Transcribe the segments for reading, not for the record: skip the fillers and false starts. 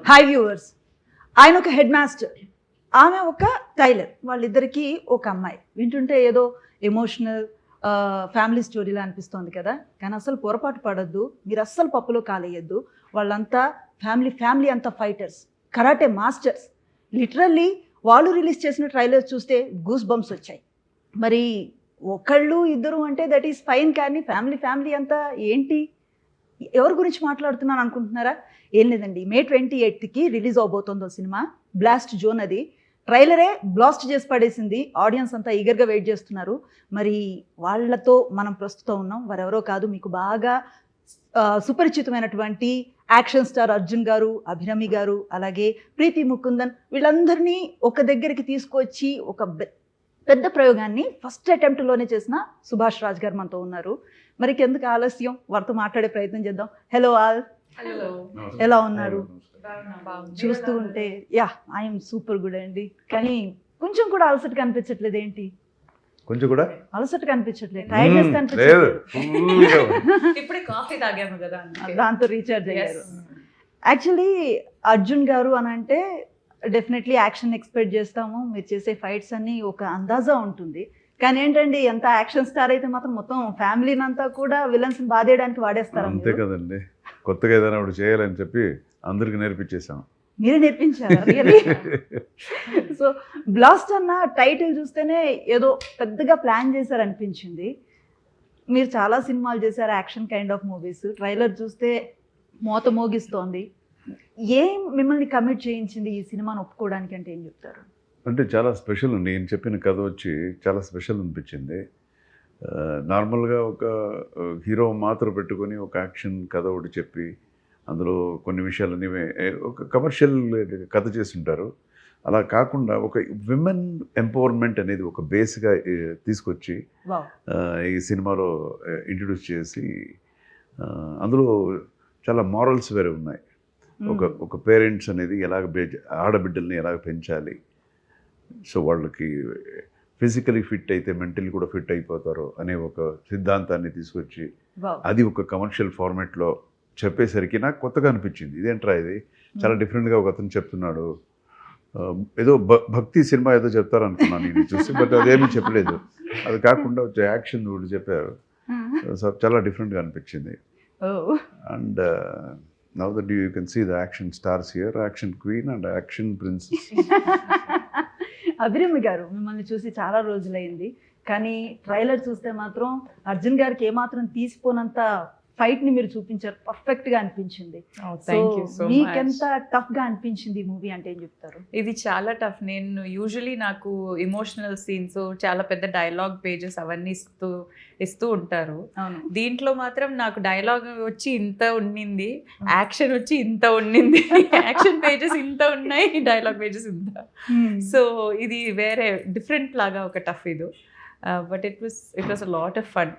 High viewers, ఆయన ఒక head master, ఆమె ఒక టైలర్. వాళ్ళిద్దరికీ ఒక అమ్మాయి. వింటుంటే ఏదో ఎమోషనల్ ఫ్యామిలీ స్టోరీలా అనిపిస్తోంది కదా, కానీ అసలు పొరపాటు పడద్దు, మీరు అస్సలు పప్పులో కాలేయద్దు. వాళ్ళంతా ఫ్యామిలీ అంతా ఫైటర్స్, కరాటే మాస్టర్స్. లిటరల్లీ వాళ్ళు రిలీజ్ చేసిన ట్రైలర్ చూస్తే గూస్ బంప్స్ వచ్చాయి. మరి ఒకళ్ళు ఇద్దరు అంటే దట్ ఈస్ ఫైన్, కానీ ఫ్యామిలీ అంతా ఏంటి? ఎవరి గురించి మాట్లాడుతున్నాను అనుకుంటున్నారా? ఏం లేదండి, May 28కి రిలీజ్ అవబోతుందో సినిమా బ్లాస్ట్ జోన్. అది ట్రైలరే బ్లాస్ట్ చేసి పడేసింది. ఆడియన్స్ అంతా ఈగర్గా వెయిట్ చేస్తున్నారు. మరి వాళ్ళతో మనం ప్రస్తుతం ఉన్నాం. వారెవరో కాదు, మీకు బాగా సుపరిచితమైనటువంటి యాక్షన్ స్టార్ అర్జున్ గారు, అభిరామి గారు, అలాగే ప్రీతి ముకుందన్, వీళ్ళందరినీ ఒక దగ్గరికి తీసుకొచ్చి ఒక పెద్ద ప్రయోగాన్ని ఫస్ట్ అటెంప్ట్లోనే చేసిన సుభాష్ రాజ్ గారు మనతో ఉన్నారు. మరి ఎందుకు ఆలస్యం, వారితో మాట్లాడే ప్రయత్నం చేద్దాం. హలో ఆల్, ఎలా ఉన్నారు? చూస్తూ ఉంటే ఐఎమ్ సూపర్ గుడ్ అండి, కానీ కొంచెం కూడా అలసట కనిపించట్లేదు. ఏంటి కొంచెం కూడా అలసట కనిపించట్లేదు, టైర్డ్నెస్ కనిపించట్లేదు. ఇప్పుడే కాఫీ తాగాము కదా, దాంతో రీఛార్జ్ అయ్యారు. యాక్చువల్లీ అర్జున్ గారు అని అంటే డెఫినెట్లీ యాక్షన్ ఎక్స్పెక్ట్ చేస్తాము. మీరు చేసే ఫైట్స్ అన్ని ఒక అందాజా ఉంటుంది. కానీ ఏంటండి, ఎంత యాక్షన్ స్టార్ అయితే మాత్రం మొత్తం ఫ్యామిలీని అంతా కూడా విలన్స్ బాధేయడానికి వాడేస్తారు. అంతే కదండి, కొత్తగా ఏదైనా ఒకటి చేయాలని చెప్పి అందరికి నేర్పించేసాం. మీరే నేర్పించారా రియల్లీ? సో బ్లాస్ట్ అన్న టైటిల్ చూస్తేనే ఏదో పెద్దగా ప్లాన్ చేశారు అనిపించింది. మీరు చాలా సినిమాలు చేశారు, action kind of movies. Trailer చూస్తే మోత మోగిస్తోంది. ఏం మిమ్మల్ని కమిట్ చేయించింది ఈ సినిమాను ఒప్పుకోవడానికి అంటే ఏం చెప్తారు? అంటే చాలా స్పెషల్ అండి. నేను చెప్పిన కథ వచ్చి చాలా స్పెషల్ అనిపించింది. నార్మల్గా ఒక హీరో మాత్రం పెట్టుకొని ఒక యాక్షన్ కథ ఒకటి చెప్పి అందులో కొన్ని విషయాలన్నీ ఒక కమర్షియల్ కథ చేస్తుంటారు. అలా కాకుండా ఒక విమెన్ ఎంపవర్మెంట్ అనేది ఒక బేస్గా తీసుకొచ్చి ఈ సినిమాలో ఇంట్రడ్యూస్ చేసి అందులో ఫిజికల్ మారల్స్ వేరే ఉన్నాయి. ఒక పేరెంట్స్ అనేది ఎలాగ ఆడబిడ్డల్ని ఎలాగ పెంచాలి, సో వాళ్ళకి ఫిజికలీ ఫిట్ అయితే మెంటలీ కూడా ఫిట్ అయిపోతారు అనే ఒక సిద్ధాంతాన్ని తీసుకొచ్చి అది ఒక కమర్షియల్ ఫార్మాట్లో చెప్పేసరికి నాకు కొత్తగా అనిపించింది. ఇదేంట్రా ఇది చాలా డిఫరెంట్గా ఒక అతను చెప్తున్నాడు. ఏదో భక్తి సినిమా ఏదో చెప్తారనుకున్నాను నేను చూసి, బట్ అదేమీ చెప్పలేదు. అది కాకుండా వచ్చే యాక్షన్ కూడా చెప్పారు. సో చాలా డిఫరెంట్గా అనిపించింది. And now that you can see the action stars here, action queen and action princess. Abhirami గారు, మిమ్మల్ని చూసి చాలా రోజులైంది, కానీ ట్రైలర్ చూస్తే మాత్రం అర్జున్ గారికి ఏమాత్రం తీసిపోనంత ఫైట్ ని మీరు చూపించారు. పర్ఫెక్ట్ గా అనిపించింది. మీకెంత టఫ్ గా అనిపించింది ఈ మూవీ అంటే ఏం చెప్తారు? ఇది చాలా టఫ్. నేను యూజువలీ నాకు ఇమోషనల్ సీన్స్, చాలా పెద్ద డైలాగ్ పేజెస్ అవన్నీ ఇస్తూ ఉంటారు. దీంట్లో మాత్రం నాకు డైలాగ్ వచ్చి ఇంత ఉండింది, యాక్షన్ వచ్చి ఇంత ఉండింది. యాక్షన్ పేజెస్ ఇంత ఉన్నాయి, డైలాగ్ పేజెస్ ఇంత. సో ఇది వేరే డిఫరెంట్ లాగా ఒక టఫ్ ఇది. But it was a lot of fun.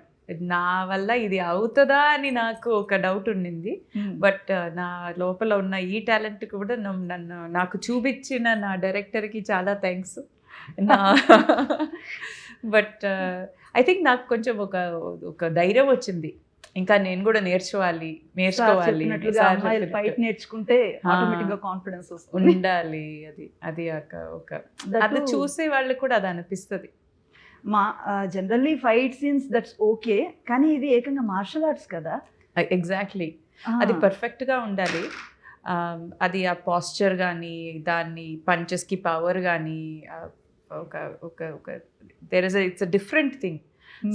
నా వల్ల ఇది అవుతుందా అని నాకు ఒక డౌట్ ఉండింది. బట్ నా లోపల ఉన్న ఈ టాలెంట్ కూడా నాకు చూపించిన నా డైరెక్టర్కి చాలా థ్యాంక్స్. బట్ ఐ థింక్ నాకు కొంచెం ఒక ధైర్యం వచ్చింది. ఇంకా నేను కూడా నేర్చుకోవాలి. ఫైట్ నేర్చుకుంటే ఆటోమేటిక్గా కాన్ఫిడెన్స్ ఉండాలి. అది అది చూసే వాళ్ళకి కూడా అది అనిపిస్తుంది. Generally fight scenes that's okay, కానీ ఇది ఏకంగా మార్షల్ ఆర్ట్స్ కదా. ఎగ్జాక్ట్లీ, అది పర్ఫెక్ట్గా ఉండాలి. అది ఆ పాస్చర్ కానీ, దాన్ని పంచెస్కి పవర్ కానీ, it's a different thing.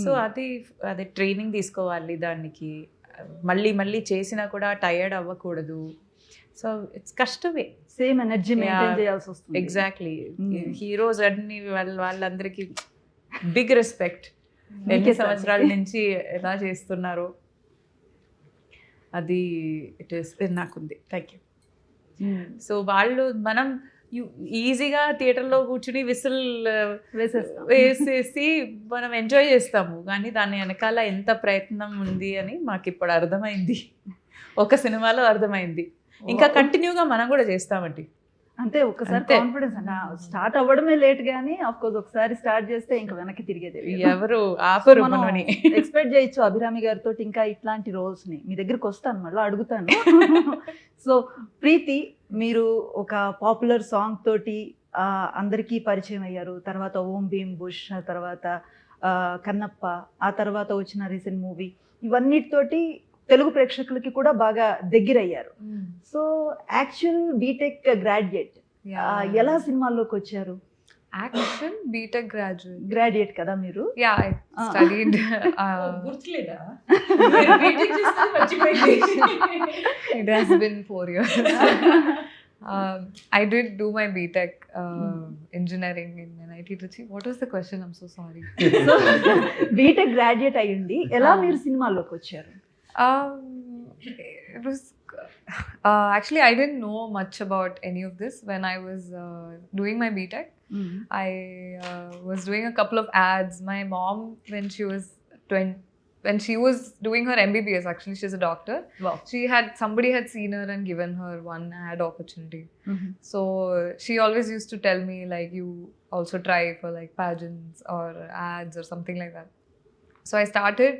So అది ట్రైనింగ్ తీసుకోవాలి దానికి. మళ్ళీ చేసినా కూడా టయర్డ్ అవ్వకూడదు. సో ఇట్స్ కష్టమే. సేమ్ ఎనర్జీ మెయింటైన్ చేయాల్సి వస్తుంది. ఎగ్జాక్ట్లీ. హీరోస్ అన్ని వాళ్ళందరికీ బిగ్ రెస్పెక్ట్. ఎన్ని సంవత్సరాల నుంచి ఎలా చేస్తున్నారు, అది నాకుంది. Thank you. సో మనం ఈజీగా థియేటర్లో కూర్చుని విసిల్ వేసేసి మనం ఎంజాయ్ చేస్తాము, కానీ దాని వెనకాల ఎంత ప్రయత్నం ఉంది అని మాకు ఇప్పుడు అర్థమైంది. ఒక సినిమాలో అర్థమైంది. ఇంకా కంటిన్యూగా మనం కూడా చేస్తామండి. అంతే, ఒకసారి కాన్ఫిడెన్స్ స్టార్ట్ అవ్వడమే లేట్, కానీ ఆఫ్ కోర్స్ ఒకసారి స్టార్ట్ చేస్తే ఇంకా వెనక్కి తిరిగేది ఎవరు ఆపరు. ఎక్స్పెక్ట్ చేయొచ్చు అభిరామి గారితో ఇంకా ఇట్లాంటి రోల్స్ ని. మీ దగ్గరికి వస్తాను, మళ్ళీ అడుగుతాను. సో ప్రీతి, మీరు ఒక పాపులర్ సాంగ్ తోటి అందరికీ పరిచయం అయ్యారు. తర్వాత ఓం భీమ్ బుష్, ఆ తర్వాత కన్నప్ప, ఆ తర్వాత వచ్చిన రీసెంట్ మూవీ, ఇవన్నిటితోటి తెలుగు ప్రేక్షకులకి కూడా బాగా దగ్గరయ్యారు. సో యాక్చువల్ బీటెక్ గ్రాడ్యుయేట్ ఎలా సినిమాల్లోకి వచ్చారు? యాక్షన్ బీటెక్ గ్రాడ్యుయేట్ కదా మీరు? యా, ఐ స్టడీడ్ గుర్తులేదా? it has been 4 years. I did do my BTech engineering in NIT Trichy. What was the question? I'm so sorry. So BTech graduate అయ్యింది, ఎలా మీరు సినిమాల్లోకి వచ్చారు? It was actually I didn't know much about any of this when I was doing my BTech. I was doing a couple of ads. My mom, when she was doing her MBBS, actually she's a doctor. Wow. Somebody had seen her and given her one ad opportunity. So she always used to tell me like, you also try for like pageants or ads or something like that. So I started,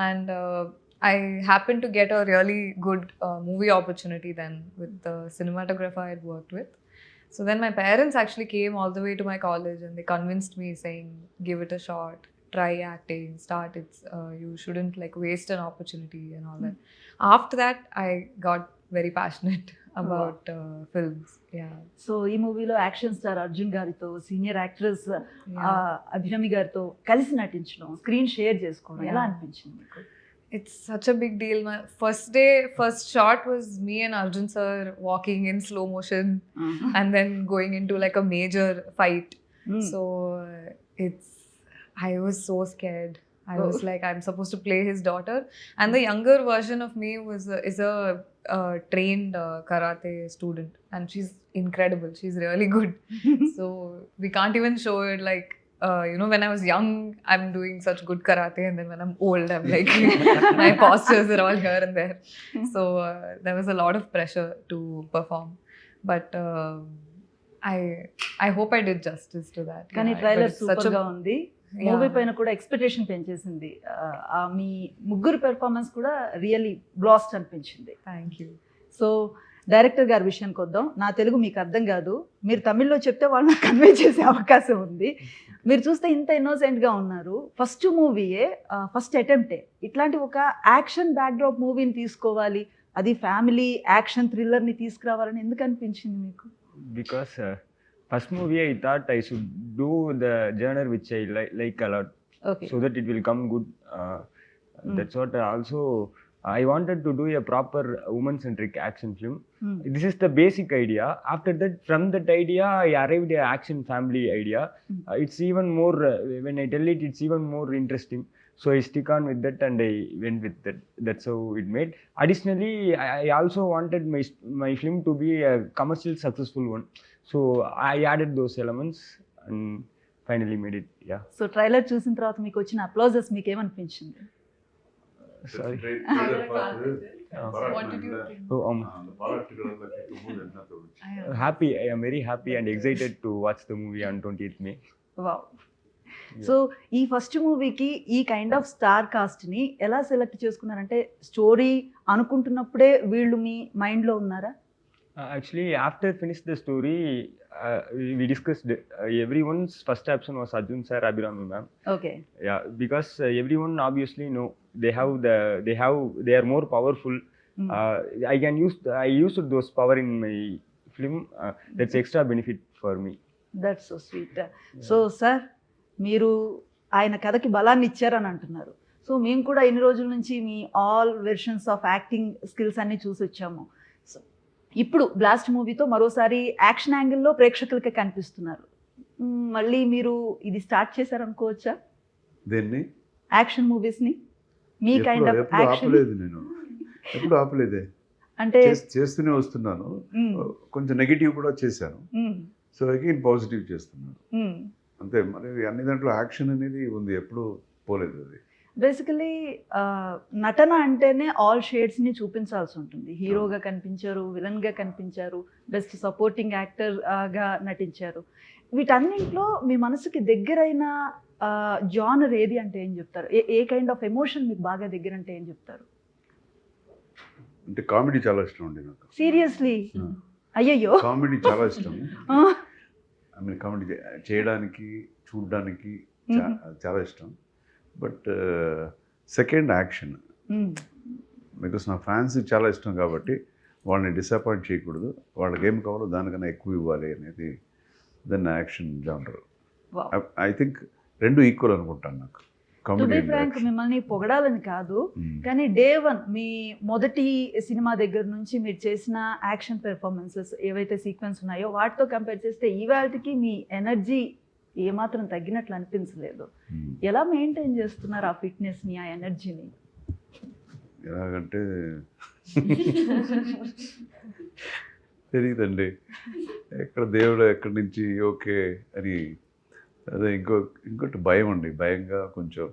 and I happened to get a really good movie opportunity then with the cinematographer I had worked with. So then my parents actually came all the way to my college and they convinced me, saying, give it a shot, try acting, start. You shouldn't like waste an opportunity and all that. After that, I got very passionate about films. Yeah. So ఈ మూవీలో action star Arjun గారితో, senior actress Abhirami గారితో కలిసి నటించడం, screen share చేసుకోవడం ఎలా అనిపించింది మీకు? It's such a big deal. My first shot was me and Arjun sir walking in slow motion and then going into like a major fight. So I was so scared. I was like, I'm supposed to play his daughter, and the younger version of me is a trained karate student, and she's incredible. She's really good. So we can't even show it like, when I was young, I'm doing such good karate, and then when I'm old, I'm like, my postures are all here and there. So there was a lot of pressure to perform, but I hope I did justice to that. కానీ Yeah, trailer but it's such super a- గా ఉంది. Movie పైన కూడా expectation పెంచేసింది. మీ ముగ్గురు performance కూడా really blast అనిపించింది. Thank you. So director గారి విషయానికి వద్దాం. నా తెలుగు మీకు అర్థం కాదు, మీరు తమిళ్లో చెప్తే వాళ్ళని కన్వే చేసే అవకాశం ఉంది. మీరు చూస్తే ఇంత ఇన్నోసెంట్గా ఉన్నారు. ఫస్ట్ మూవీయే, ఫస్ట్ అటెంప్టే ఇట్లాంటి ఒక యాక్షన్ బ్యాక్డ్రాప్ మూవీని తీసుకోవాలి, అది ఫ్యామిలీ యాక్షన్ థ్రిల్లర్ని తీసుకురావాలని ఎందుకు అనిపించింది మీకు? Because first movie I thought I should do the genre which I like a lot, okay. so that it will come good. That's what also I wanted to do a proper woman-centric action film. This is the basic idea. After that, from that idea, I arrived at action family idea. It's even more, when I tell it, it's even more interesting. So I stick on with that and I went with that. That's how it made. Additionally, I also wanted my film to be a commercial successful one. So I added those elements and finally made it. Yeah. So trailer చూసిన తర్వాత మీకు వచ్చిన applauses మీకు ఏమనిపించింది? Sorry. What did you think? Oh, happy. I am very happy and excited to watch the movie on 20th May. Wow. So ఈ first మూవీకి ఈ kind of star కాస్ట్ని ఎలా సెలెక్ట్ చేసుకున్నారంటే, స్టోరీ అనుకుంటున్నప్పుడే వీళ్ళు మీ మైండ్లో ఉన్నారా? Actually, after finished the story, we discussed. Everyone's first option was Arjun sir, Abhirami ma'am. Okay. Yeah, because everyone obviously know they are more powerful. I used those power in my film. That's extra benefit for me. That's so sweet. So sir, మీరు ఆయన కథకి బలాన్ని ఇచ్చారని అంటున్నారు. So మేము కూడా ఇన్ని రోజుల నుంచి మీ all versions of acting skills అన్నీ చూసి వచ్చాము. సో ఇప్పుడు బ్లాస్ట్ మూవీతో మరోసారి యాక్షన్ యాంగిల్లో ప్రేక్షకులకి కనిపిస్తున్నారు. మళ్ళీ మీరు ఇది స్టార్ట్ చేశారనుకోవచ్చా దేన్ని? యాక్షన్ మూవీస్ని? మీ కైండ్ ఆఫ్ ఎప్పుడు యాక్షన్ ఆపలేదు నేను, ఎప్పుడు ఆపలేదే, అంటే చేస్తూనే వస్తున్నాను. కొంచెం నెగిటివ్ కూడా చేశాను, సో అగైన్ పాజిటివ్ చేస్తున్నాను అంతే. మరి అన్ని దాంట్లో యాక్షన్ అనేది ఉంది, ఎప్పుడు పోలేదు అది. బేసికలీ నటన అంటేనే ఆల్ షేడ్స్ని చూపించాల్సి ఉంటుంది. హీరోగా కనిపించారు, విలన్గా కనిపించారు, బెస్ట్ సపోర్టింగ్ యాక్టర్గా నటించారు. వీటన్నింటిలో మీ మనసుకి దగ్గరైన జానర్ ఏది అంటే ఏం చెప్తారు? ఏ కైండ్ ఆఫ్ ఎమోషన్ మీకు బాగా దగ్గర అంటే ఏం చెప్తారు? అంటే కామెడీ చాలా ఇష్టం అండి నాకు. సీరియస్లీ? అయ్యయ్యో. కామెడీ చాలా ఇష్టం. ఐ మీన్ కామెడీ చేయడానికి చూడడానికి చాలా ఇష్టం. బట్ సెకండ్ యాక్షన్, బికాస్ నా ఫ్యాన్స్ చాలా ఇష్టం కాబట్టి వాళ్ళని డిసప్పాయింట్ చేయకూడదు, వాళ్ళకి ఏం కావాలో దానికన్నా ఎక్కువ ఇవ్వాలి అనేది then action genre. I think రెండు ఈక్వల్ అనుకుంటాను నాకు. టు బి ఫ్రాంక్, మిమ్మల్ని పొగడాలని కాదు, కానీ డే వన్ మీ మొదటి సినిమా దగ్గర నుంచి మీరు చేసిన యాక్షన్ పెర్ఫార్మెన్సెస్ ఏవైతే సీక్వెన్స్ ఉన్నాయో వాటితో కంపేర్ చేస్తే ఈవేళకి మీ ఎనర్జీ ఏమాత్రం తగ్గినట్లు అనిపించలేదు. ఎలా మెయింటైన్ చేస్తున్నారు ఆ ఫిట్నెస్ని, ఆ ఎనర్జీని? ఎలాగంటే తెలియదండి, ఎక్కడ దేవుడు ఎక్కడి నుంచి ఓకే అని. అదే ఇంకోటి భయం అండి, భయంగా కొంచెం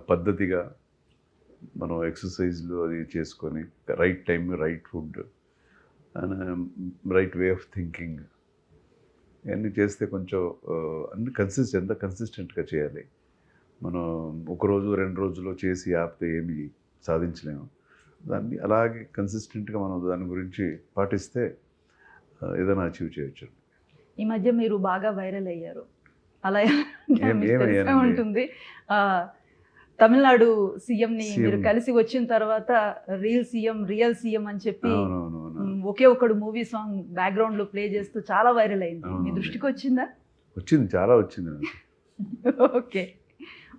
పద్ధతిగా మనం ఎక్సర్సైజ్లు అది చేసుకొని right time right food and right way of thinking ఇవన్నీ చేస్తే కొంచెం అన్ని ఎంత కన్సిస్టెంట్గా చేయాలి. మనం ఒకరోజు 2 రోజుల్లో చేసి ఆపితే ఏమి సాధించలేము. దాన్ని అలాగే కన్సిస్టెంట్గా మనం దాని గురించి పాటిస్తే ఏదైనా అచీవ్ చేయొచ్చు. ఈ మధ్య మీరు బాగా వైరల్ అయ్యారు, అలా ఉంటుంది. తమిళనాడు సీఎంని మీరు కలిసి వచ్చిన తర్వాత రియల్ సీఎం అని చెప్పి ఒకే ఒకడు మూవీ సాంగ్ బ్యాక్గ్రౌండ్ లో ప్లే చేస్తూ చాలా వైరల్ అయింది. మీ దృష్టికి వచ్చిందా? వచ్చింది, చాలా వచ్చింది. ఓకే,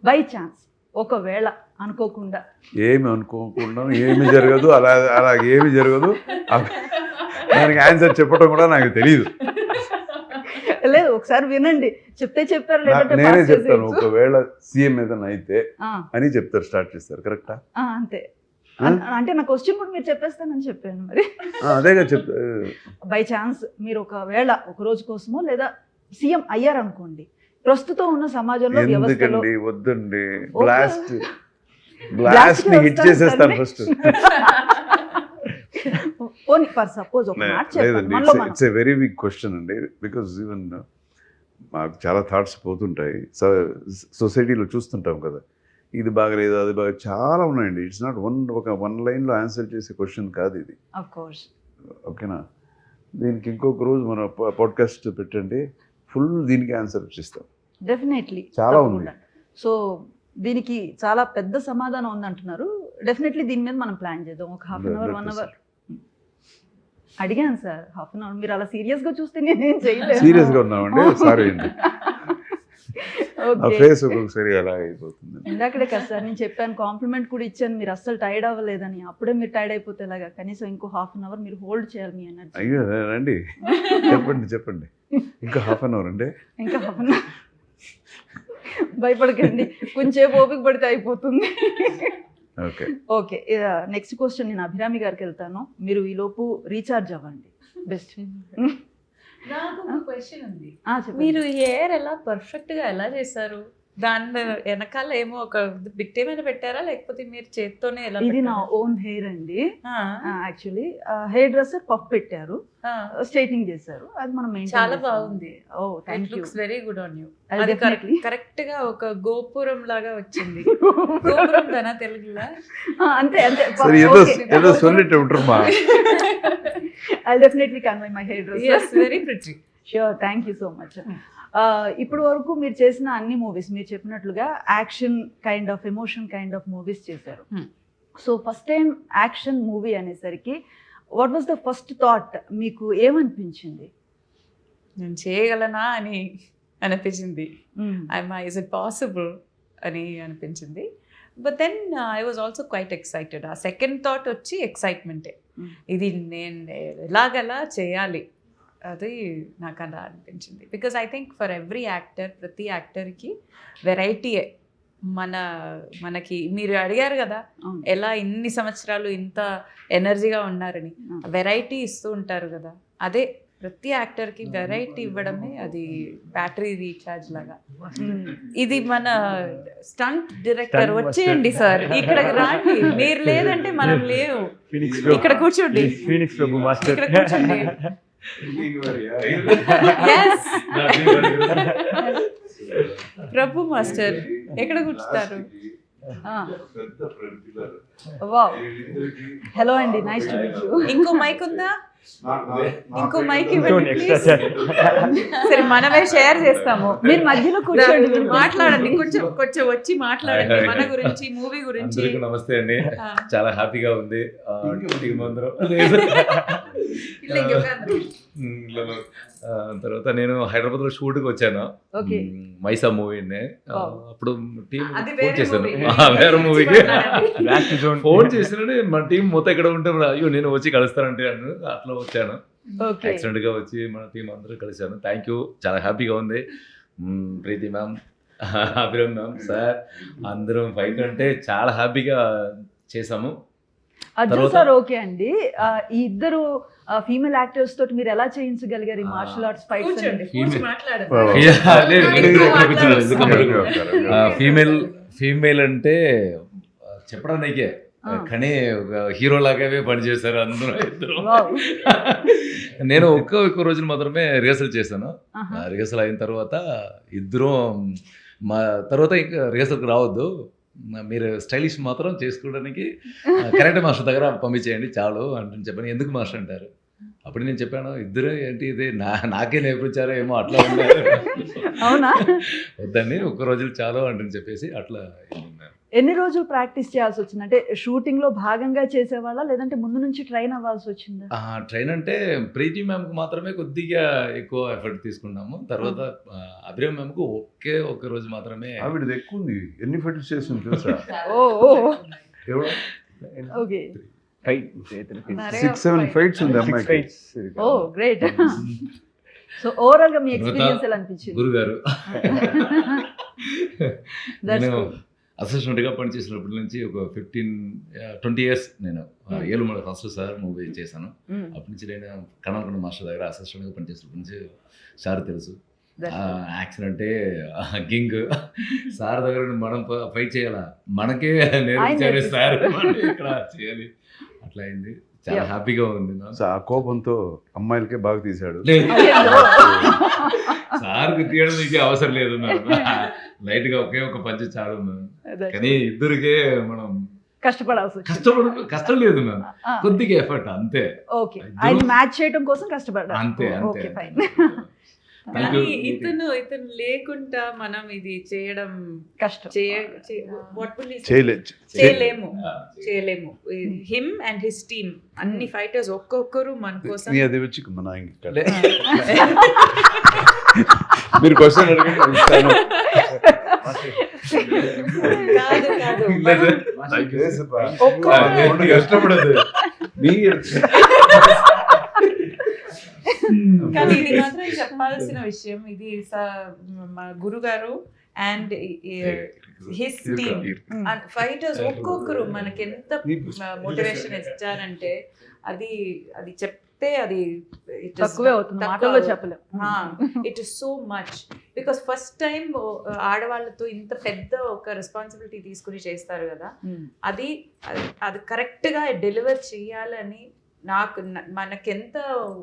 బై ఛాన్స్ ఒకవేళ అనుకోకుండా ఏమి జరగదు, అలా ఏమి జరగదు. దానికి ఆన్సర్ చెప్పడం కూడా నాకు తెలియదు. లేదు, ఒకసారి వినండి, చెప్తే చెప్పారు. నేనే చెప్తాను, ఒకవేళ సీఎం ఏదైనా అయితే అని చెప్తారు, స్టార్ట్ చేస్తారు. కరెక్టా? అంతే. అంటే నా క్వశ్చన్ కూడా మీరు చెప్పేస్తానని చెప్పాను. మరి అదేగా చెప్తా. బై ఛాన్స్ మీరు ఒకవేళ ఒక రోజు కోసమో లేదా సీఎం అయ్యారనుకోండి, ప్రస్తుతం ఉన్న సమాజంలో వ్యవస్థలో వద్దండి, బ్లాస్ట్ ని హిట్ చేసేస్తాను first. It's a very big question అండి, బికాజ్ ఈవెన్ మాకు చాలా థాట్స్ పోతుంటాయి. సొసైటీలో చూస్తుంటాం కదా, ఇది బాగలేదు అది బాగా చాలా ఉన్నాయండి. ఇట్స్ నాట్ వన్ లైన్లో ఆన్సర్ చేసే క్వశ్చన్ కాదు ఇది. ఓకేనా? దీనికి ఇంకొక రోజు మన పాడ్కాస్ట్ పెట్టండి, ఫుల్ దీనికి ఆన్సర్ ఇస్తాం. డెఫినెట్లీ చాలా ఉంది. సో దీనికి చాలా పెద్ద సమాధానం ఉంది అంటున్నారు. డెఫినెట్లీ దీని మీద మనం ప్లాన్ చేద్దాం. ఒక 1/2 అవర్ 1 అవర్ అడిగాను సార్. 1/2 అవర్ మీరు అలా సీరియస్ గా చూస్తే నేనేం చేయలేదు. సీరియస్ గా ఉన్నామండి, సారీ అండి. ఫేస్ ఒక్కొక్కసారి అలా అయిపోతుంది. ఇందాకడే కదా సార్ నేను చెప్పాను, కాంప్లిమెంట్ కూడా ఇచ్చాను, మీరు అస్సలు టైర్డ్ అవ్వలేదని. అప్పుడే మీరు టైర్డ్ అయిపోతే ఎలాగా? కనీసం ఇంకో 1/2 అవర్ మీరు హోల్డ్ చేయాలి మీ ఎనర్జీ. అయ్యో రండి, చెప్పండి. ఇంకా 1/2 అవర్ అండి. ఇంకా 1/2 అవర్. భయపడకండి, కొంచెం ఓపిక పడితే అయిపోతుంది. ఓకే, నెక్స్ట్ క్వశ్చన్ నేను అభిరామి గారికి వెళ్తాను. మీరు ఈ లోపు రీఛార్జ్ అవ్వండి. బెస్ట్. నాకు ఒక క్వశ్చన్ ఉంది. మీరు హెయిర్ ఎలా పర్ఫెక్ట్ గా ఎలా చేశారు? దాని వెనకాల ఏమో ఒక బిట్ ఏమైనా పెట్టారా, లేకపోతే మీరు చేత్తోనే ఎలా? ఇది నా ఓన్ హెయిర్ అండి. యాక్చువల్లీ హెయిర్ డ్రెస్సర్ పఫ్ పెట్టారు, స్ట్రైటింగ్ చేశారు. అది మనం చాలా బాగుంది. Oh thank you, looks very good on you. అది కరెక్ట్ గా ఒక గోపురం లాగా వచ్చింది. గోపురం దానా తెలుగులో? అంతే. ఏదో சொல்லிட்டு விட்டுருமா. I'll definitely convey my hairdresser. Yes, very pretty. Sure, thank you so much. ఇప్పటి వరకు మీరు చేసిన అన్ని మూవీస్ మీరు చెప్పినట్లుగా action kind of, emotion kind of movies చేశారు. So first time action movie అనేసరికి what was the first thought? మీకు ఏమనిపించింది? నేను చేయగలనా అని అనిపించింది. ఇస్ ఇట్ పాసిబుల్ అని అనిపించింది. But then I was also quite excited. ఆ సెకండ్ థాట్ వచ్చి ఎక్సైట్మెంటే. ఇది నేను ఎలాగలా చేయాలి, అది నాకు అలా అనిపించింది. Because I think for every actor, ప్రతి యాక్టర్కి వెరైటీయే. మనకి మీరు అడిగారు కదా ఎలా ఇన్ని సంవత్సరాలు ఇంత ఎనర్జీగా ఉన్నారని, వెరైటీ ఇస్తూ ఉంటారు కదా. అదే ప్రతి యాక్టర్కి వెరైటీ ఇవ్వడమే అది బ్యాటరీ రీఛార్జ్ లాగా. ఇది మన స్టంట్ డైరెక్టర్ వచ్చేయండి సార్, ఇక్కడికి రాండి. మీరు లేదంటే మనం లేవు. ఇక్కడ కూర్చోండి, ఇక్కడ కూర్చోండి. ప్రభు మాస్టర్ ఎక్కడ కూర్చుంటారు? హలో అండి, నైస్ టు మీట్ యు. ఇంకో మైక్ ఉందా? ఇంకో మైక్ ఇంకోటి ఇవ్వండి extra please. సరే మనమే షేర్ చేస్తాము. మీరు మధ్యలో కూర్చోండి, మీరు మాట్లాడండి, కొంచెం కొంచెం వచ్చి మాట్లాడండి హాయ్, హాయ్. మన గురించి, మూవీ గురించి. అందరికీ నమస్తే అండి. ఆ. చాలా హ్యాపీగా ఉంది టీం అందరూ. ಇಲ್ಲ, ಹಿಂಗೆ ಉಗಾಂದ್ರು. తర్వాత నేను హైదరాబాద్ లో షూట్ కి వచ్చాను. ఓకే. మైసా మూవీని Oh. అప్పుడు టీం అది ఫోన్ వేరే చేశాను. movie. వేరే మూవీకి Last zone. ఫోన్ చేసినాడు. మన టీం మొత్తం ఇక్కడ ఉంటాం, అయ్యో నేను వచ్చి కలుస్తానంటే అట్లా వచ్చాను. ఓకే. యాక్సిడెంట్ గా వచ్చి మన టీం అందరూ కలిశాను. థ్యాంక్ యూ, చాలా హ్యాపీగా ఉంది. ప్రీతి మ్యామ్, అభిరామ్ మ్యామ్, సార్ అందరం ఫైట్ అంటే చాలా హ్యాపీగా చేసాము. అర్జున్ తర్వాత- సార్ ఓకే అండి. ఈ ఇద్దరు ఫీమేల్ యాక్టర్స్ తోటి మీరు ఎలా చేయించగలిగారు ఈ మార్షల్ ఆర్ట్స్ ఫైట్స్ కూర్చోండి, అనేది? కూర్చో Female. మాట్లాడండి. ఫీమేల్ అంటే చెప్పడానికే, కానీ ఒక హీరో లాగానే పనిచేశారు అందరూ ఇద్దరు. Wow. నేను ఒక్క రోజులు మాత్రమే రిహర్సల్ చేశాను. ఆహా. రిహర్సల్ అయిన తర్వాత ఇద్దరు మా తర్వాత ఇంకా రిహర్సల్కి రావద్దు, మీరు స్టైలిష్ మాత్రం చేసుకోవడానికి కరెక్ట్ మాస్టర్ దగ్గర పంపించేయండి చాలు అంటే చెప్పాను. ఎందుకు మాస్టర్ అంటారు. అప్పుడు నేను చెప్పాను, ఇద్దరు ఏంటి ఇది నాకే నేర్పించారో ఏమో అట్లా ఉన్నారు. అవునా? వద్దని ఒక్క రోజులు చాలు అంటని చెప్పేసి అట్లా ఉన్నారు. ఎన్ని రోజులు ప్రాక్టీస్ చేయాల్సి వచ్చింది? అంటే షూటింగ్ లో భాగంగా చేసేవాళ్ళ, లేదంటే ముందు నుంచి ట్రైన్ అవ్వాల్సి వచ్చిందా? ట్రైన్ అంటే ప్రీతి మ్యామ్కి మాత్రమే కొద్దిగా ఎక్కువ ఎఫర్ట్ తీసుకున్నాము. తర్వాత అభిరామ్ మ్యామ్కు ఒక్క రోజు మాత్రమే. ఆవిడది ఎక్కువ ఉంది. ఎన్ని ఫైట్స్ చేసింది తెలుసా? ఓ ఓ ఎవరు? ఓకే. Fight. 6-7 ఫైట్స్ ఉంది 6 అమ్మాయికి. fights. ఓ గ్రేట్. సో ఓవరాల్ గా మీ ఎక్స్పీరియన్స్ ఎలా అనిపించింది? గురుగారు, That's నేను good. అసిస్టెంట్గా పనిచేసినప్పటి నుంచి ఒక 20 years నేను ఏలుమల ఫస్ట్ సార్ మూవీ చేశాను. Mm. అప్పటి నుంచి నేను కనల్కొండ మాస్టర్ దగ్గర అసిస్టెంట్గా పనిచేసినప్పటి నుంచి సార్ తెలుసు. That's good. యాక్సిడెంట్ గింగ్ సార్ దగ్గర మనం ఫైట్ చేయాలా, మనకే నేర్పించారు సార్, మనం ఇక్కడ చేయాలి. అట్లా అయింది. చాలా Yeah. హ్యాపీగా ఉంది నాకు. సో ఆ కోపంతో అమ్మాయిలకే బాగా తీశాడు. సార్కి తీయడానికి అవసరం లేదు మ్యామ్, లైట్ గా ఒకే ఒక పంచ్ చాలు మ్యామ్. That's కానీ ఇద్దరికే మనం కష్టపడాల్సి వచ్చింది. కష్టం లేదు మ్యామ్, కొద్దిగా ఎఫర్ట్ అంతే. ఓకే. ఆయన మ్యాచ్ చేయడం కోసం కష్టపడ్డారు. అంతే అంతే. Okay fine. Thank కానీ you. ఇతను లేకుండా మనం ఇది చేయడం కష్టం. what will he say? చేయలేదు. చేయలేము. హిమ్ అండ్ హిస్ టీమ్ అన్ని ఫైటర్స్ ఒక్కొక్కరు మన కోసం. నీ అది వచ్చి మన ఇక్కడ లే- మీరు క్వశ్చన్ అడగండి ఇస్తాను. కాదు కాదు ఒక్కొక్కరు కష్టపడదు. కానీ ఇది మాత్రం చెప్పాల్సిన విషయం. ఇది మా గురుగారు అండ్ హిస్ టీమ్ ఫైటర్స్ ఒక్కొక్కరు మనకి ఎంత మోటివేషన్ ఇచ్చారంటే అది అది చెప్తే అది తక్కువే అవుతుంది, మాటల్లో చెప్పలేం. It is so much because first time ఆడవాళ్ళతో ఇంత పెద్ద ఒక రెస్పాన్సిబిలిటీ తీసుకుని చేస్తారు కదా. అది అది కరెక్ట్గా డెలివర్ చేయాలని నాకు మనకెంత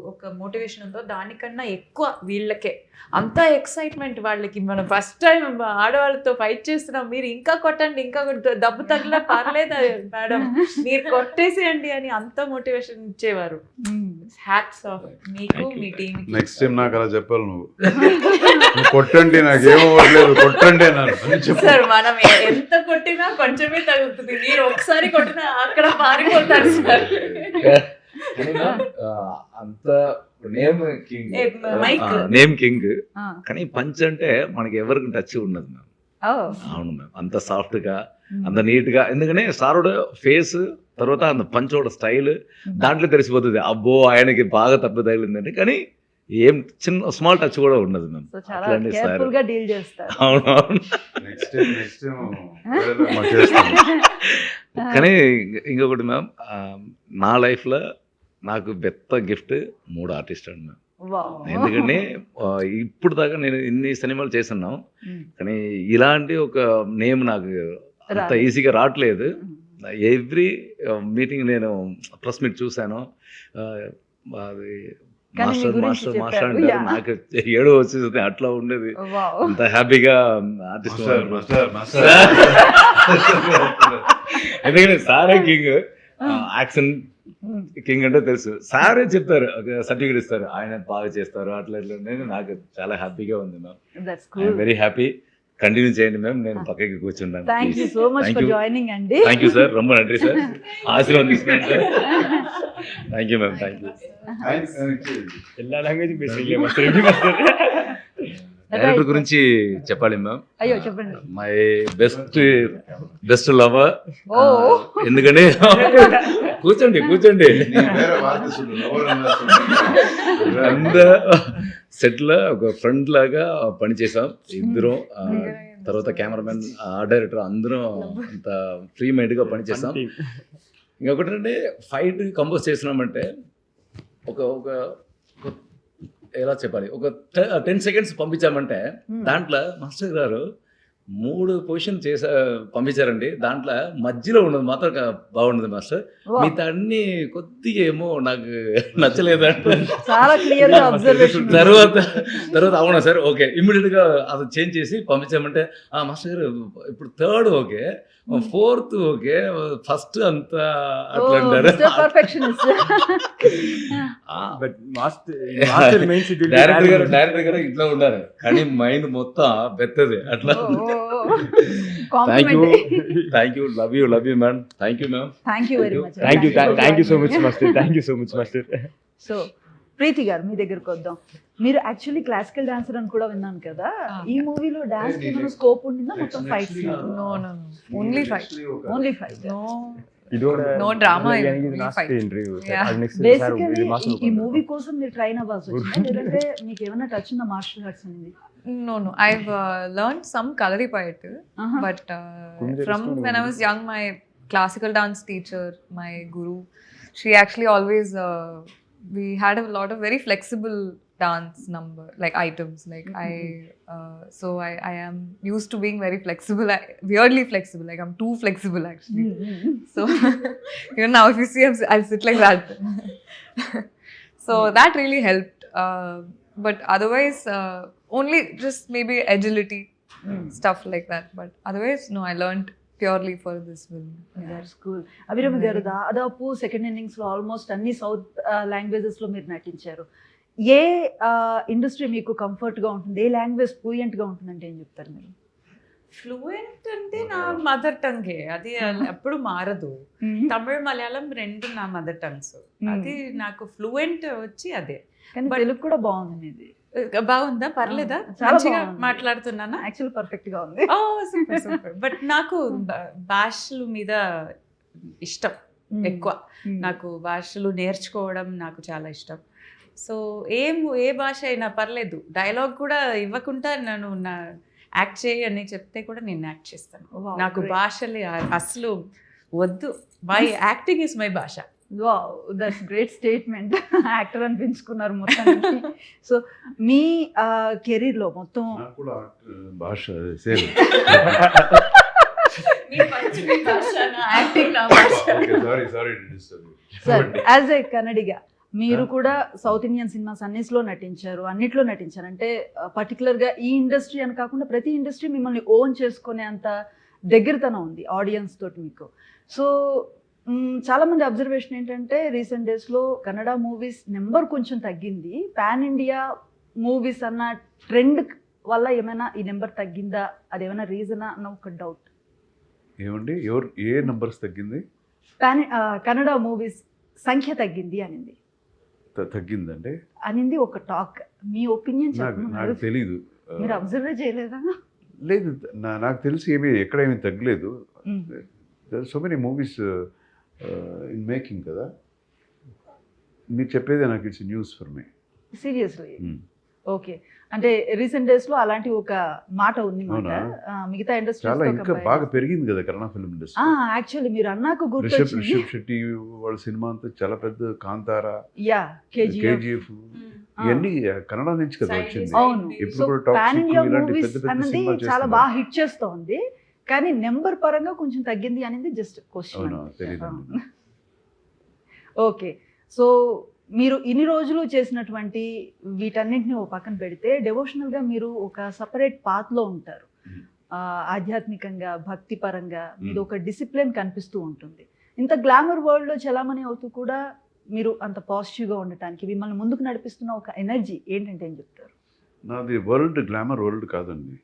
ఒక మోటివేషన్ ఉందో దానికన్నా ఎక్కువ వీళ్ళకే అంత ఎక్సైట్మెంట్ వాళ్ళకి. మనం ఫస్ట్ టైం ఆడవాళ్ళతో ఫైట్ చేస్తున్నాం, మీరు ఇంకా కొట్టండి, ఇంకా దెబ్బ తగిలా పర్లేదు మేడం, మీరు కొట్టేసేయండి అని అంత మోటివేషన్ ఇచ్చేవారు. హ్యాట్స్ ఆఫ్ మీకు, మీ టీమ్. నెక్స్ట్ టైం నాకు అలా చెప్పాలి. నువ్వు కొట్టండి, నాకేమవ్వట్లేదు, కొట్టండి అన్నారు. సార్ మనం ఎంత కొట్టినా కొంచెమే తగులుతుంది, మీరు ఒకసారి కొట్టినా అక్కడ పారిపోతారు సార్. అంత name king, mike name king, కానీ పంచ్ అంటే మనకి ఎవరికి టచ్ ఉన్నది మ్యామ్. Oh. అవును మ్యామ్, అంత సాఫ్ట్ గా అంత నీట్ గా. ఎందుకంటే సారోడ ఫేస్ తర్వాత అంత పంచోడ స్టైల్ దాంట్లో తెలిసిపోతుంది, అబ్బో ఆయనకి బాగా తప్పు తగిలిందండి. కానీ ఏం చిన్న స్మాల్ టచ్ కూడా ఉన్నది మ్యామ్. సో చాలా కేర్ఫుల్ గా డీల్ చేస్తారు. అవును అవును. నెక్స్ట్ టైం కానీ ఇంకొకటి మ్యామ్, నా లైఫ్లో నాకు పెద్ద గిఫ్ట్ 3 ఆర్టిస్ట్ అండి మ్యామ్. Wow. ఎందుకంటే ఇప్పుడు దాకా నేను ఇన్ని సినిమాలు చేస్తున్నాం, కానీ ఇలాంటి ఒక నేమ్ నాకు అంత ఈజీగా రావట్లేదు. ఎవ్రీ మీటింగ్ నేను ప్రెస్ మీట్ చూశాను, అది మాస్టర్ మాస్టర్ మాస్టర్ అంటారు, నాకు ఏడో వచ్చేసి అట్లా ఉండేది. అంత హ్యాపీగా ఆర్టిస్ట్ ఎందుకంటే సారే కింగ్, యాక్షన్ కింగ్ అంటే తెలుసు. సారే చెప్తారు, ఒక సర్టిఫికేట్ ఇస్తారు, ఆయన బాగా చేస్తారు అట్లా ఇట్లా. నేను నాకు చాలా హ్యాపీగా ఉంది ma'am. That's I'm cool. Very happy. Continue చేయండి మ్యామ్, నేను పక్కకి కూర్చున్నాను. Thank you so much for joining అండి. థ్యాంక్ యూ సార్, రొమ్మ నండి సార్, ఆశీర్వాదం తీసుకున్నాను sir. Thank you ma'am, thank you. எல்லா லாங்குவேஜும் பேசுறீங்க மாஸ்டர், எப்படி மாஸ்டர்? డైరెక్టర్ గురించి చెప్పాలి మ్యామ్. అయ్యో చెప్పండి. My best lover. ఓ. ఎందుకంటే కూర్చోండి కూర్చోండి. సెట్ లో ఒక ఫ్రెండ్ లాగా పనిచేసాం ఇద్దరం. తర్వాత కెమెరామెన్, డైరెక్టర్ అందరం అంత ఫ్రీ మైండ్ గా పనిచేసాం. ఇంకొకటి ఫైట్ కంపోజ్ చేసినామంటే ఒక ఒక ఎలా చెప్పాలి, ఒక 10 seconds పంపించామంటే దాంట్లో మాస్టర్ గారు 3 పొజిషన్ పంపించారండి. దాంట్లో మధ్యలో ఉన్నది మాత్రం బాగుండదు మాస్టర్. మిగతా అన్ని కొద్దిగా ఏమో నాకు నచ్చలేదంటే చాలా క్లియర్ గా అబ్జర్వేషన్. తర్వాత అవునా సార్, ఓకే ఇమ్మీడియట్ గా అది చేంజ్ చేసి పంపించామంటే మాస్టర్ గారు ఇప్పుడు 3rd okay, 4th okay, first అంతా అట్లా అంటారు. Perfectionist. But master means it will be director garu ఇట్లా ఉండాలి, కానీ మైండ్ మొత్తం పెద్దది అట్లా. Thank you, love you ma'am. Thank you ma'am. Thank you very much. Thank you so much master, thank you so much master. So Preeti garu, మీ దగ్గరకు వద్దాం. మీరు యాక్చువల్లీ క్లాసికల్ డాన్సర్ అని కూడా విన్నాను కదా, ఈ మూవీలో డాన్స్ కి ఏమైనా స్కోప్ ఉండిందా? మొత్తం fight scene? No, only fight. Only fight. No drama, only fight. Yeah. Basically ఈ మూవీ కోసం మీరు ట్రైన్ అవ్వాల్సి వచ్చిందా, లేదంటే మీకు ఏమైనా టచ్ ఉందా మార్షల్ ఆర్ట్స్ అనేది? No, I've learned some Kalaripayattu, but from when I was young, my classical dance teacher, my guru, she actually always, we had a lot of very flexible dance number, like items, like so I am used to being very flexible, weirdly flexible, like I'm too flexible actually. So even now if you see, I'll sit like that. So that really helped, but otherwise only just maybe agility, stuff like that, but otherwise no, I learned purely for this film. That's cool. Abhirami గారు, దాదాపు second innings లో almost అన్ని south languages లో మీరు నటించారు. ఏ industry మీకు comfort గా ఉంటుంది, ఏ లాంగ్వేజ్ ఫ్లూయెంట్ గా ఉంటుందంటే ఏం చెప్తారు మీరు? ఫ్లూయెంట్ అంటే నా మదర్ టంగే, అది ఎప్పుడు మారదు. తమిళ్ మలయాళం రెండు నా మదర్ టంగ్స్. అది నాకు ఫ్లూయెంట్ వచ్చి అదే. కానీ తెలుగు కూడా బాగుంది ఇది. బాగుందా? పర్లేదా? చాలా మంచిగా బాగుంది. మాట్లాడుతున్నానా? యాక్చువల్ పర్ఫెక్ట్ గా ఉంది. ఓ సూపర్ సూపర్. బట్ నాకు భాషల మీద ఇష్టం ఎక్కువ. నాకు భాషలు నేర్చుకోవడం నాకు చాలా ఇష్టం. సో ఏ భాష అయినా పర్లేదు, డైలాగ్ కూడా ఇవ్వకుండా నన్ను యాక్ట్ చేయి అని చెప్తే కూడా నేను యాక్ట్ చేస్తాను. నాకు భాషలు అసలు వద్దు. మై యాక్టింగ్ ఇస్ మై భాష. Wow, that's great statement. Actor అనిపించుకున్నారు మొత్తానికి. సో మీ కెరీర్ లో మొత్తం భాష same. Sir, as a Kannadiga మీరు కూడా సౌత్ ఇండియన్ సినిమాస్ అన్నిట్లో నటించారు, అంటే పర్టికులర్గా ఈ ఇండస్ట్రీ అని కాకుండా ప్రతి ఇండస్ట్రీ మిమ్మల్ని ఓన్ చేసుకునే అంత దగ్గరతనం ఉంది ఆడియన్స్ తోటి మీకు. సో చాలామంది అబ్జర్వేషన్ ఏంటంటే రీసెంట్ డేస్లో కన్నడ మూవీస్ నెంబర్ కొంచెం తగ్గింది, పాన్ ఇండియా మూవీస్ అన్న ట్రెండ్ వల్ల ఏమైనా ఈ నెంబర్ తగ్గిందా, అదేమైనా రీజనా అన్న ఒక డౌట్. ఏమండి, ఏ నంబర్స్ తగ్గింది? కన్నడ మూవీస్ సంఖ్య తగ్గింది తగ్గిందండి అనింది ఒక టాక్. మీ ఒపీనియన్ నాకు తెలీదు. మీరు అబ్జర్వ్ చేయలేదా? లేదు, నాకు తెలిసి ఎక్కడేమీ తగ్గలేదు. So many movies in making కదా. మీరు చెప్పేది నాకు it's news for me. Seriously? Okay, అంటే రీసెంట్ డేస్ లో అలాంటి ఒక మాట ఉంది మిగతా ఇండస్ట్రీ చాలా ఇంకా బాగా పెరిగింది కదా కన్నడ ఫిల్మ్ ఇండస్ట్రీ. యాక్చువల్లీ మీరు అన్నాక రిషబ్ శెట్టి వాళ్ళ సినిమా అంతా చాలా పెద్ద, కాంతారా, కేజీఎఫ్ ఇవన్నీ కన్నడ నుంచి కదా వచ్చింది. అవును, పాన్ ఇండియా మూవీస్ అనేది చాలా బాగా హిట్ చేస్తోంది, కానీ నెంబర్ పరంగా కొంచెం తగ్గింది అనేది జస్ట్ క్వశ్చన్. ఓకే, సో మీరు ఇన్ని రోజులు చేసినటువంటి వీటన్నింటినీ ఓ పక్కన పెడితే డెవోషనల్గా మీరు ఒక సపరేట్ పాత్లో ఉంటారు. ఆధ్యాత్మికంగా, భక్తి పరంగా మీది ఒక డిసిప్లిన్ కనిపిస్తూ ఉంటుంది. ఇంత గ్లామర్ వరల్డ్లో చలామణి అవుతూ కూడా మీరు అంత పాజిటివ్గా ఉండటానికి మిమ్మల్ని ముందుకు నడిపిస్తున్న ఒక ఎనర్జీ ఏంటంటే ఏం చెప్తారు? నాది వరల్డ్ గ్లామర్ వరల్డ్ కాదండి.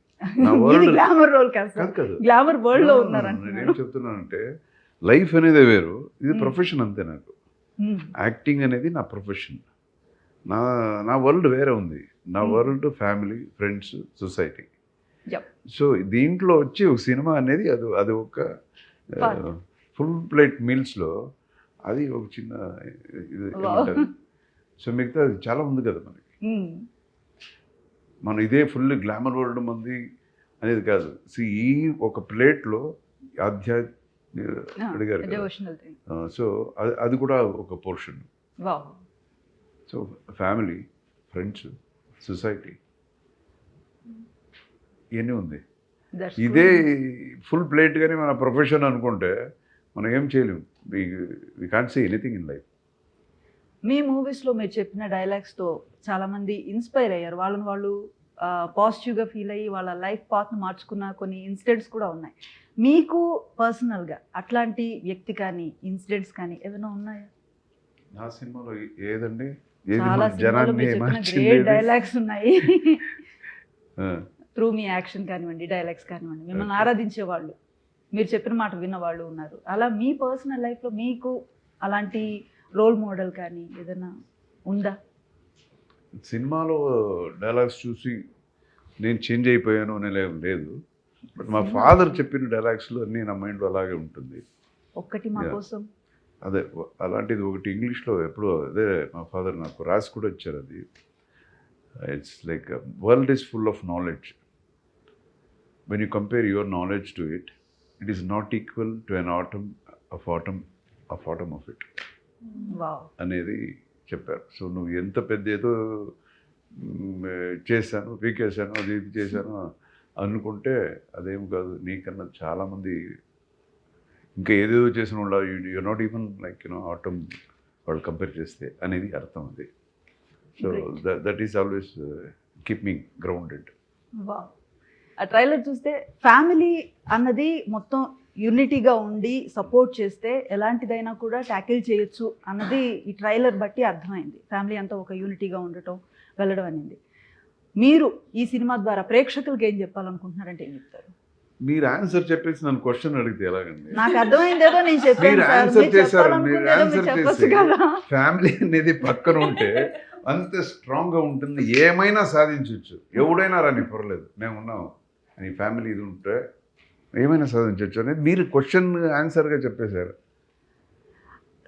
నా వరల్డ్ గ్లామర్ రోల్ కాదు కాదు కాదు గ్లామర్ వరల్డ్ లో No, no, no, ఉన్నారు నేనేం చెప్తున్నానంటే లైఫ్ అనేది వేరు, ఇది ప్రొఫెషన్ అంతే. నాకు యాక్టింగ్ అనేది నా ప్రొఫెషన్. నా వరల్డ్ వేరే ఉంది. నా world family, friends, society. Yep. So దీంట్లో వచ్చి ఒక సినిమా అనేది అది ఒక Part. ఫుల్ ప్లేట్ మీల్స్లో అది ఒక చిన్న ఇది ఏమంటారు? సో మిగతా అది చాలా ఉంది కదా మనకి. మనం ఇదే ఫుల్ గ్లామర్ వరల్డ్ మంది అనేది కాదు. ఈ ఒక ప్లేట్లో అడిగారు కదా. Devotional thing. సో అది కూడా ఒక portion. Wow. So family, friends, society ఇవన్నీ ఉంది. ఇదే ఫుల్ ప్లేట్ కానీ మన ప్రొఫెషన్ అనుకుంటే మనం ఏం చేయలేము. We can't see anything in life. మీ మూవీస్లో మీరు చెప్పిన డైలాగ్స్తో చాలామంది ఇన్స్పైర్ అయ్యారు. వాళ్ళని వాళ్ళు పాజిటివ్గా ఫీల్ అయ్యి వాళ్ళ లైఫ్ పాత్ను మార్చుకున్న కొన్ని ఇన్సిడెంట్స్ కూడా ఉన్నాయి. మీకు పర్సనల్గా అట్లాంటి వ్యక్తి కానీ ఇన్సిడెంట్స్ కానీ ఏమైనా ఉన్నాయా? నా సినిమాలో ఏదండి ఏది చాలా మన సినిమాలో జనాన్ని మీరు చెప్పిన మార్చింది గ్రేట్ ఏది? డైలాగ్స్ ఉన్నాయి. ఆ, త్రూ మీ యాక్షన్ కానివ్వండి, డైలాగ్స్ కానివ్వండి, మిమ్మల్ని ఆరాధించే వాళ్ళు, మీరు చెప్పిన మాట విన్న వాళ్ళు ఉన్నారు. అలా మీ పర్సనల్ లైఫ్లో మీకు అలాంటి రోల్ మోడల్ కానీ ఏదైనా ఉందా? సినిమాలో డైలాగ్స్ చూసి నేను చేంజ్ అయిపోయాను అనే లేదు. బట్ మా ఫాదర్ చెప్పిన డైలాగ్స్లో అన్నీ నా మైండ్లో అలాగే ఉంటుంది. ఒక్కటి మా Yeah. కోసం. అదే అలాంటిది ఒకటి ఇంగ్లీష్లో ఎప్పుడో అదే మా ఫాదర్ నాకు రాసి కూడా ఇచ్చారు. అది it's like world is full of knowledge. When you compare your knowledge to it, it is not equal to an atom of it wow. అనేది చెప్పారు. సో నువ్వు ఎంత పెద్ద ఏదో చేశాను, పీకేశాను, అది ఇది చేశాను అనుకుంటే అదేం కాదు. నీకన్నా చాలామంది ఇంకా ఏదేదో చేసిన వాళ్ళు you're not even like atom వాళ్ళు కంపేర్ చేస్తే అనేది అర్థం అది. So that is always keep me grounded. Wow. ఆ ట్రైలర్ చూస్తే ఫ్యామిలీ అన్నది మొత్తం యూనిటీగా ఉండి సపోర్ట్ చేస్తే ఎలాంటిదైనా కూడా ట్యాకిల్ చేయొచ్చు అన్నది ఈ ట్రైలర్ బట్టి అర్థమైంది. ఫ్యామిలీ అంతా ఒక యూనిటీగా ఉండటం, వెళ్ళడం అనేది. మీరు ఈ సినిమా ద్వారా ప్రేక్షకులకి ఏం చెప్పాలనుకుంటున్నారంటే ఏం చెప్తారు? మీరు ఆన్సర్ చెప్పేసి నన్ను క్వశ్చన్ అడిగితే ఎలాగండి? నాకు అర్థమైందేదో నేను చెప్పాను మీరు సార్. ఆన్సర్ మీరు చేశారు. మీరు చెప్పాలనుకుందేదో మీరు ఆన్సర్ చెప్పొచ్చు చేసి కదా. ఫ్యామిలీ అనేది పక్కన ఉంటే అంత స్ట్రాంగ్గా ఉంటుంది. ఏమైనా సాధించవచ్చు. ఎవడైనా రాని పర్లేదు, మేము ఉన్నాం అని ఫ్యామిలీ ఇది ఉంటే ఏమైనా సాధించవచ్చు అనేది మీరు క్వశ్చన్ ఆన్సర్గా చెప్పేశారు.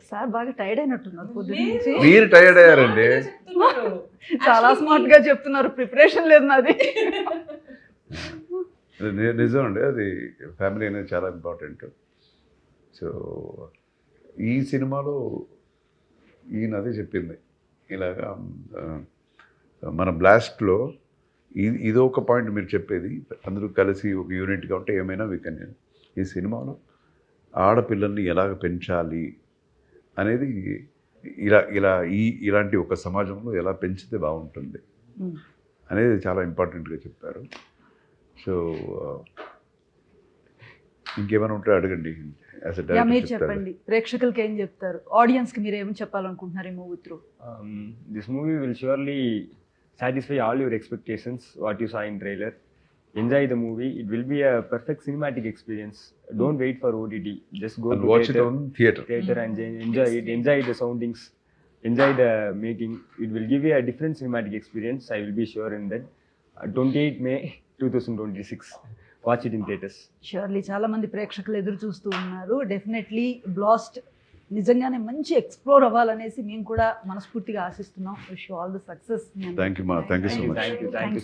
సార్ బాగా టైర్డ్ అయినట్టున్నారు పొద్దున్న నుంచి. మీరు టైర్డ్ అయ్యారండి. చాలా స్మార్ట్ గా చెప్తున్నారు. ప్రిపరేషన్ లేదు నాది. నిజం అండి, అది ఫ్యామిలీ అనేది చాలా ఇంపార్టెంట్. సో ఈ సినిమాలో ఈయన అదే చెప్పింది. ఇలాగా మన బ్లాస్ట్లో ఇదో ఒక పాయింట్ మీరు చెప్పేది, అందరూ కలిసి ఒక యూనిట్గా ఉంటే ఏమైనా వీకెన్. ఈ సినిమాలో ఆడపిల్లల్ని ఎలాగ పెంచాలి అనేది ఇలాంటి ఒక సమాజంలో ఎలా పెంచితే బాగుంటుంది అనేది చాలా ఇంపార్టెంట్గా చెప్పారు. సో ఇంకేమైనా ఉంటే అడగండి. యాజ్ ఎ మీరు డైరెక్టర్ చెప్తారు. చెప్పండి, ప్రేక్షకులకి ఏం చెప్తారు? ఆడియన్స్ కి మీరు ఏమని చెప్పాలనుకుంటున్నారు ఈ movie through? This movie will surely satisfy all your expectations, what you saw in trailer. Enjoy the movie. It will be a perfect cinematic experience. Don't wait for OTT. Just go And to watch it theater, on theatre. and enjoy it. Enjoy the soundings. Enjoy the making. It will give you a different cinematic experience. I will be sure in that. 28 May 2026. Watch it in theaters. Surely చాలా మంది ప్రేక్షకులు ఎదురు చూస్తూ ఉన్నారు. Definitely blast నిజంగానే మంచి explore అవ్వాలనేసి మేము కూడా మనస్ఫూర్తిగా ఆశిస్తున్నాం. Wish you all the success. Thank you, Ma. Thank you so much. Thank you.